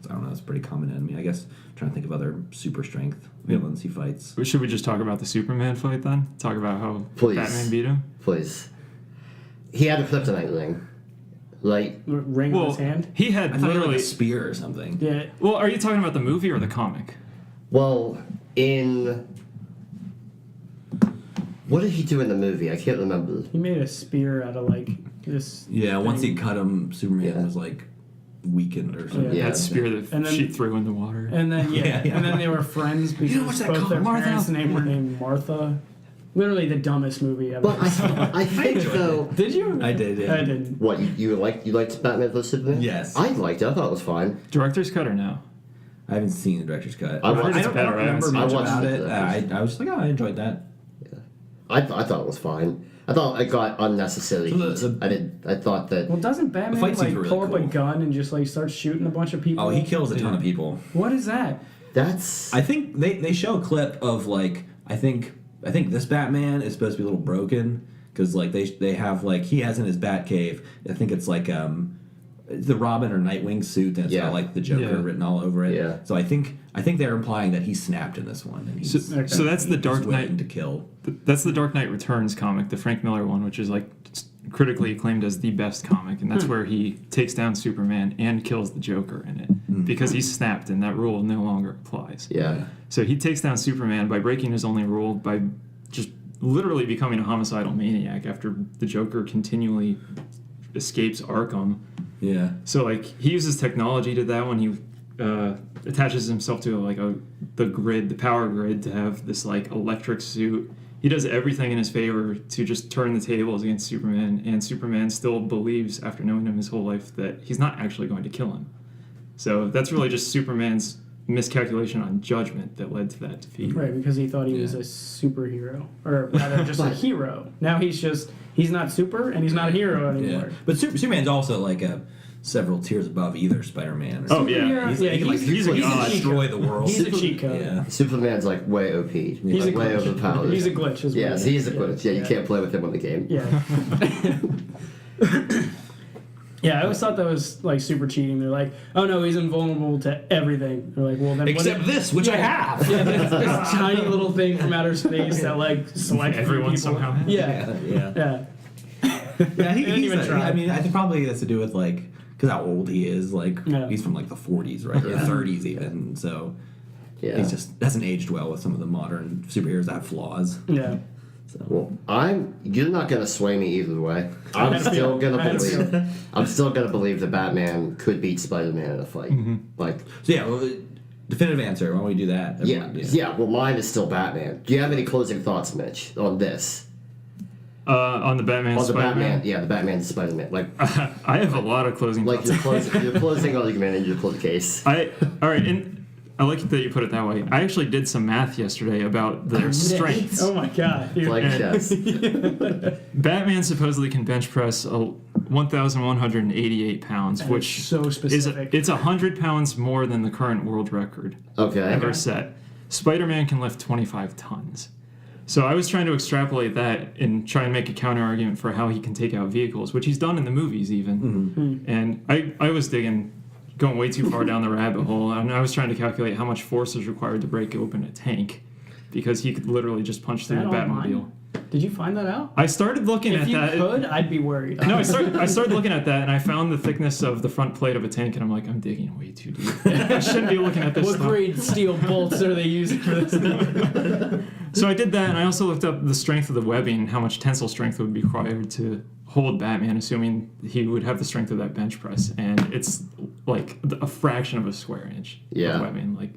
I don't know, it's a pretty common enemy. I guess I'm trying to think of other super strength villains he fights. But should we just talk about the Superman fight then? Talk about how Please. Batman beat him? Please. He had a kryptonite ring. Like, Ring on Well, his hand. he had I thought he had literally. like a spear or something. Yeah. Well, are you talking about the movie or the comic? well, what did he do in the movie? I can't remember. He made a spear out of this. Yeah, once he thing. cut him, Superman Yeah. was weakened or something. Yeah. That spear that And then- she threw in the water. And then Yeah. and then they were friends because know what's that both called? their Martha? parents' name were named Martha. Literally the dumbest movie ever. But I think though. Did you? I did, yeah. I didn't. What you liked Batman vs Superman? Yes. I liked it. I thought it was fine. Director's cut or no? I haven't seen the director's cut. I watched I it don't better, I haven't remember seen much it. I watched about it. it. I was just like, I enjoyed that. I thought it was fine. I thought it got unnecessary. So the- I thought that. Well, doesn't Batman fight scenes were really pull up a cool. gun and just start shooting a bunch of people? Oh, he kills a ton of people. What is that? That's. I think they show a clip of I think I think this Batman is supposed to be a little broken because like they have like he has in his Batcave. I think it's like the Robin or Nightwing suit and it's got like the Joker written all over it. Yeah. So I think they're implying that he snapped in this one and he's So that's the Dark willing Knight to kill. That's the Dark Knight Returns comic, the Frank Miller one, which is like critically acclaimed as the best comic, and that's where he takes down Superman and kills the Joker in it because he's snapped and that rule no longer applies. Yeah. So he takes down Superman by breaking his only rule by just literally becoming a homicidal maniac after the Joker continually escapes Arkham. Yeah. So like he uses technology to that when he attaches himself to the power grid, to have this like electric suit. He does everything in his favor to just turn the tables against Superman, and Superman still believes, after knowing him his whole life, that he's not actually going to kill him. So that's really just Superman's miscalculation on judgment that led to that defeat. Right, because he thought he was a superhero, or rather just a hero. Now he's not super, and he's not a hero anymore. Yeah. But Superman's also like several tiers above either Spider-Man. Oh yeah, He's a god. Destroy the world. He's a cheat code. Yeah. Superman's like way OP. He's a way glitch. overpowered. He's a glitch as well. Yes, he's a glitch. Yeah, you can't play with him on the game. Yeah. Yeah, I always thought that was like super cheating. They're like, oh no, he's invulnerable to everything. They're like, well then Except this, which I have. Yeah, this tiny little thing from outer space that like selects Everyone people. somehow has. Yeah. Yeah. Yeah. He didn't even he's try. I mean, I think probably it has to do with like because how old he is. Like he's from like the 40s, right? Or 30s even. So he's just hasn't aged well with some of the modern superheroes that have flaws. Yeah. So. Well, you're not gonna sway me either way. I'm still gonna believe that Batman could beat Spider-Man in a fight. Like, So yeah, well, definitive answer. Why don't we do that? yeah. Well, mine is still Batman. Do you have any closing thoughts, Mitch, on this? On the Batman. On the Spider-Man? Batman, yeah, the Batman and Spider-Man. Like, I have a lot of closing like thoughts. your closing argument and your closing case. All right, and I like that you put it that way. I actually did some math yesterday about their strengths. Oh my god. Dude. Like chess. Batman supposedly can bench press 1,188 pounds, which so specific. it's 100 pounds more than the current world record Okay. ever set. Spider-Man can lift 25 tons. So I was trying to extrapolate that and try and make a counter argument for how he can take out vehicles, which he's done in the movies even. And I was going way too far down the rabbit hole, and I was trying to calculate how much force is required to break open a tank, because he could literally just punch through the Batmobile. Did you find that out? I started looking at that. If you could, I'd be worried. No, I started looking at that, and I found the thickness of the front plate of a tank, and I'm like, I'm digging way too deep. I shouldn't be looking at this What stuff. grade steel bolts are they using for this? So I did that, and I also looked up the strength of the webbing, how much tensile strength would be required to hold Batman, assuming he would have the strength of that bench press, and it's like a fraction of a square inch of webbing. Like,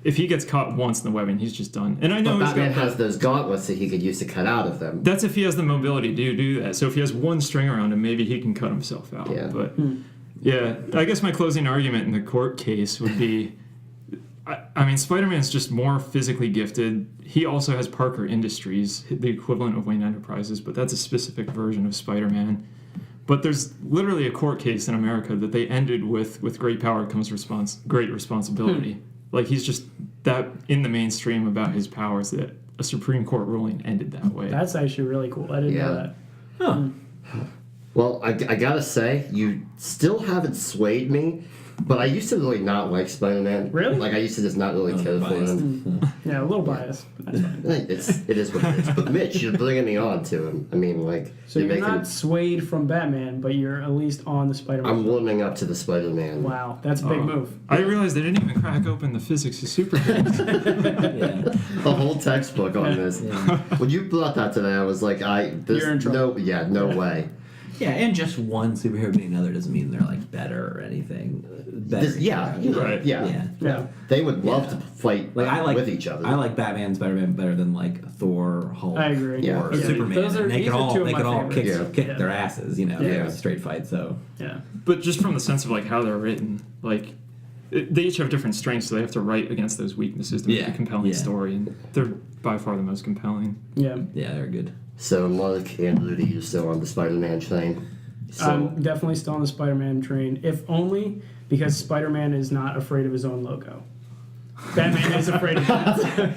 if he gets caught once in the webbing, he's just done. And I know But Batman has those gauntlets that he could use to cut out of them. that's if he has the mobility to do that. So if he has one string around him, maybe he can cut himself out. Yeah. But yeah, I guess my closing argument in the court case would be, I mean, Spider-Man's just more physically gifted. He also has Parker Industries, the equivalent of Wayne Enterprises, but that's a specific version of Spider-Man. But there's literally a court case in America that they ended with great power comes great responsibility. Like, he's just that in the mainstream about his powers that a Supreme Court ruling ended that way. That's actually really cool. I didn't know that. Huh. Well, I gotta say, you still haven't swayed me, but I used to really not like Spider-Man. Really? Like, I used to just not really care for him. Yeah, a little biased. That's fine. It is what it is. But Mitch, you're bringing me on to him. I mean, like, So you're not swayed from Batman, but you're at least on the Spider-Man. I'm warming up to the Spider-Man. Wow, that's a big move. I realized they didn't even crack open the physics of superheroes. A whole textbook on this. When you brought that today, I was like, You're in trouble. no way. Yeah, and just one superhero being another doesn't mean they're like better or anything. Better, Right. Yeah. They would love to fight with each other. I like Batman and Spider-Man better than like Thor, Hulk, I agree. Yeah. or Yeah. Superman. Those are- And they these could are all two of they my could all favorites. kick their asses, you know. Yeah. It was a straight fight. So Yeah. But just from the sense of like how they're written, like they each have different strengths, so they have to write against those weaknesses to make a compelling story, and they're by far the most compelling. Yeah. yeah, they're good. So Mark and Rudy, you're still on the Spider-Man train. So, I'm definitely still on the Spider-Man train, if only because Spider-Man is not afraid of his own logo. Batman is afraid of it.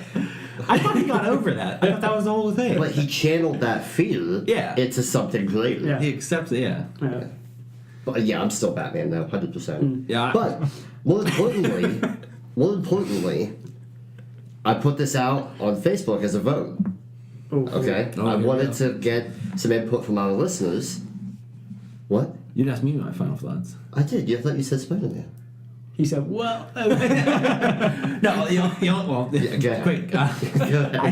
I thought he got over that. I thought that was the whole thing. But he channeled that fear Yeah. into something greater. Yeah. He accepts it, yeah. Yeah. But yeah, I'm still Batman though, 100%. Yeah. But more importantly, I put this out on Facebook as a vote. Oh, Okay, Oh, I here we wanted go. to get some input from our listeners. What? You didn't ask me my final thoughts. I did. I thought you said Spider-Man. He said, "Well." No, well, okay. quick. I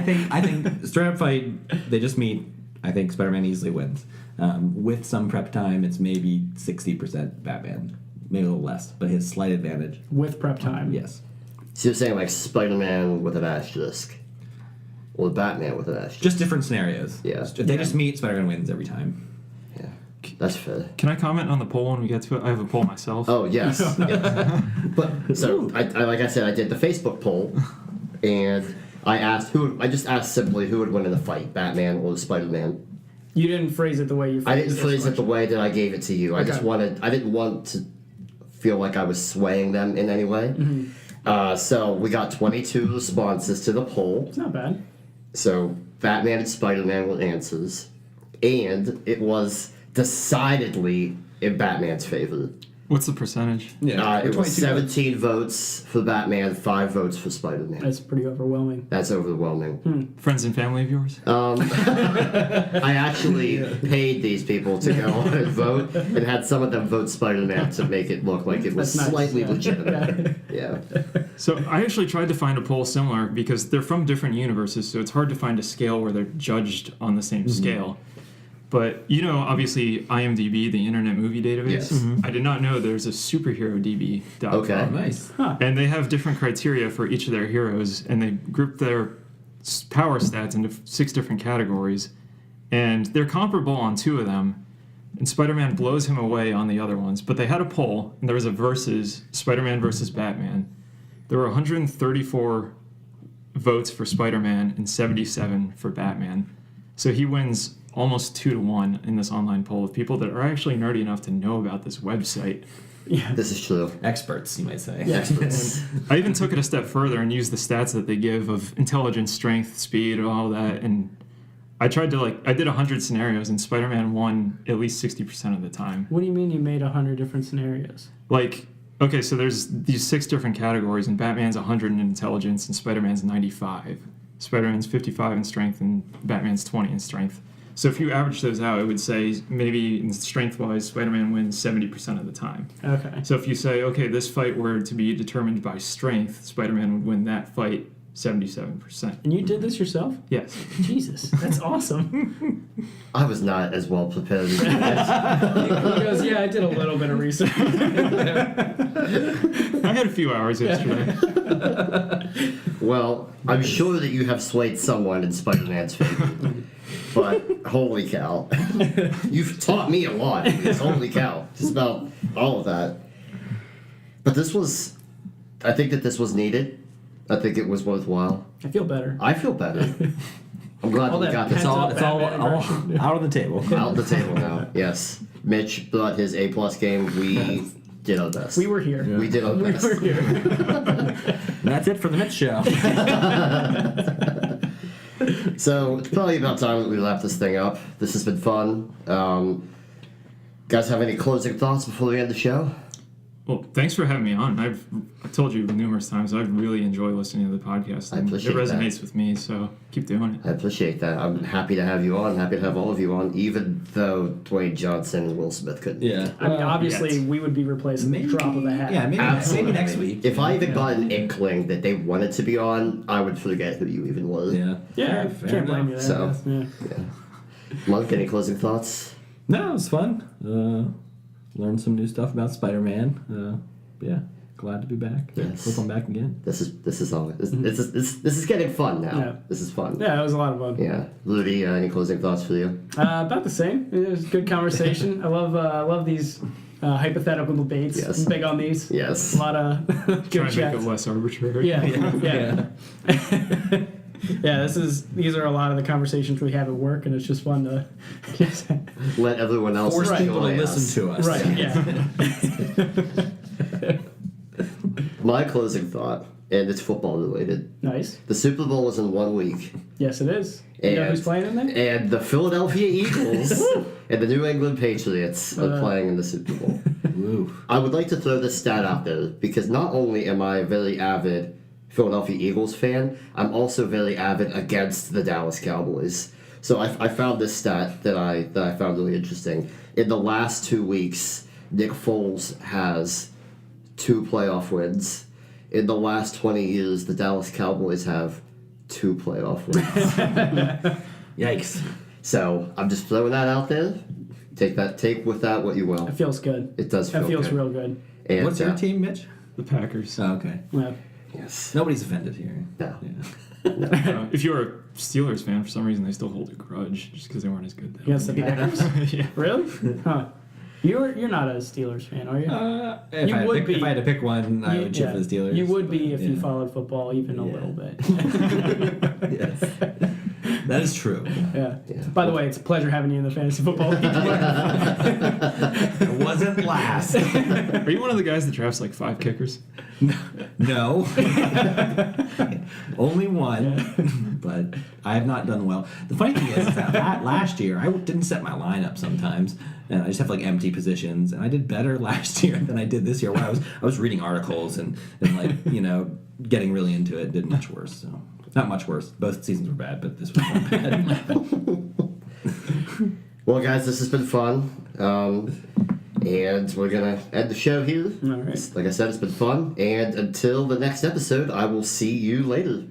think straight up fight, they just meet. I think Spider-Man easily wins. With some prep time, it's maybe 60% Batman, maybe a little less, but his slight advantage. With prep time. Yes. So you're saying like Spider-Man with an asterisk, or Batman with an asterisk? Just different scenarios. Yeah. If they just meet, Spider-Man wins every time. Yeah, that's fair. Can I comment on the poll when we get to it? I have a poll myself. Oh yes. Yeah. But so I like I said, I did the Facebook poll, and I asked I just asked simply who would win in the fight, Batman or Spider-Man. You didn't phrase it the way you phrased I didn't this phrase it the question. way that I gave it to you. I just Okay. I didn't want to feel like I was swaying them in any way. So we got 22 responses to the poll. It's not bad. So Batman and Spider-Man were answers, and it was decidedly in Batman's favor. What's the percentage? It was 17 votes for Batman, 5 votes for Spider-Man. That's pretty overwhelming. That's overwhelming. Friends and family of yours? I actually paid these people to go on and vote, and had some of them vote Spider-Man to make it look like it was That's nice, slightly yeah. legitimate. Yeah. So I actually tried to find a poll similar because they're from different universes, so it's hard to find a scale where they're judged on the same scale. But obviously IMDb, the Internet Movie Database. Yes. I did not know there's a superhero.db.com. Okay. Nice. And they have different criteria for each of their heroes, and they group their power stats into 6 different categories. And they're comparable on 2 of them, and Spider-Man blows him away on the other ones. But they had a poll, and there was a versus, Spider-Man versus Batman. There were 134 votes for Spider-Man and 77 for Batman. So he wins almost 2-1 in this online poll of people that are actually nerdy enough to know about this website. Yeah. This is true. Experts, you might say. Experts. I even took it a step further and used the stats that they give of intelligence, strength, speed, all that, and I tried to I did 100 scenarios, and Spider-Man won at least 60% of the time. What do you mean you made 100 different scenarios? Okay, so there's these 6 different categories, and Batman's 100 in intelligence, and Spider-Man's 95. Spider-Man's 55 in strength, and Batman's 20 in strength. So if you average those out, it would say maybe in strength-wise, Spider-Man wins 70% of the time. Okay. So if you say, okay, this fight were to be determined by strength, Spider-Man would win that fight 77%. And you did this yourself? Yes. Jesus, that's awesome. I was not as well prepared as you guys. He goes, yeah, I did a little bit of research. I had a few hours yesterday. Well, I'm sure that you have swayed someone in Spider-Man's favor. But holy cow. You've taught me a lot. Holy cow. Just about all of that. But I think that this was needed. I think it was worthwhile. I feel better. I feel better. I'm glad that we that got this It's all, it's all, Batman all version. out on the table. out the table now. Yes. Mitch brought his A+ game. We did our best. We were here. We did our We best. were here. And that's it for the Mitch Show. So it's probably about time that we wrap this thing up. This has been fun. Guys have any closing thoughts before we end the show? Well, thanks for having me on. I've told you numerous times, I really enjoy listening to the podcast. I And appreciate it resonates with me, so keep doing it. I appreciate that. I'm happy to have you on. Happy to have all of you on, even though Dwayne Johnson and Will Smith couldn't. Yeah. I mean, obviously, we would be replaced in the drop of a hat. Yeah, maybe, Absolutely. maybe next week. If I even got an inkling that they wanted to be on, I would forget who you even were. Yeah. Yeah, Fair can't blame you enough. there. So- Yeah. Monk, any closing thoughts? No, it was fun. Learned some new stuff about Spider-Man. Yeah, glad to be back. Yes. Hope I'm back again. This is all. This is getting fun now. Yeah. This is fun. Yeah, it was a lot of fun. Yeah. Rudy, any closing thoughts for you? About the same. It was a good conversation. I love these hypothetical debates. Yes. I'm big on these. Yes. A lot of good Try and make chats. it less arbitrary. Yeah, yeah. Yeah, these are a lot of the conversations we have at work, and it's just fun to just Let everyone else Force people to enjoy us. listen to us. right. Yeah. My closing thought and it's football related. Nice. The Super Bowl is in 1 week. Yes, it is. You know who's playing in there? And the Philadelphia Eagles and the New England Patriots are playing in the Super Bowl. Woo. I would like to throw this stat out there because not only am I a very avid Philadelphia Eagles fan, I'm also very avid against the Dallas Cowboys. So I found this stat that I found really interesting. In the last 2 weeks, Nick Foles has 2 playoff wins. In the last 20 years, the Dallas Cowboys have 2 playoff wins. Yikes. So I'm just throwing that out there. Take with that what you will. It feels good. It does feel That feels good. real good. And, What's your team, Mitch? The Packers. Oh, okay. Yeah. Yes. Nobody's offended here. No. Yeah. If you were a Steelers fan, for some reason they still hold a grudge just because they weren't as good. That Against the one year. Packers? Yeah. Really? Huh. You're not a Steelers fan, are you? If, You I had would to pick, be. if I had to pick one, I would cheer Yeah. for the Steelers. You would be if you Yeah. followed football even a Yeah. little bit. Yes. That is true. Yeah. Yeah. By the way, it's a pleasure having you in the fantasy football league. It wasn't last. Are you one of the guys that drafts like 5 kickers? No. Only one. But I have not done well. The funny thing is that last year, I didn't set my lineup sometimes. And I just have like empty positions. And I did better last year than I did this year, where I was reading articles and like, getting really into it. Did much worse. So not much worse. Both seasons were bad, but this was not bad. Well, guys, this has been fun. And we're going to end the show here. All right. Like I said, it's been fun. And until the next episode, I will see you later.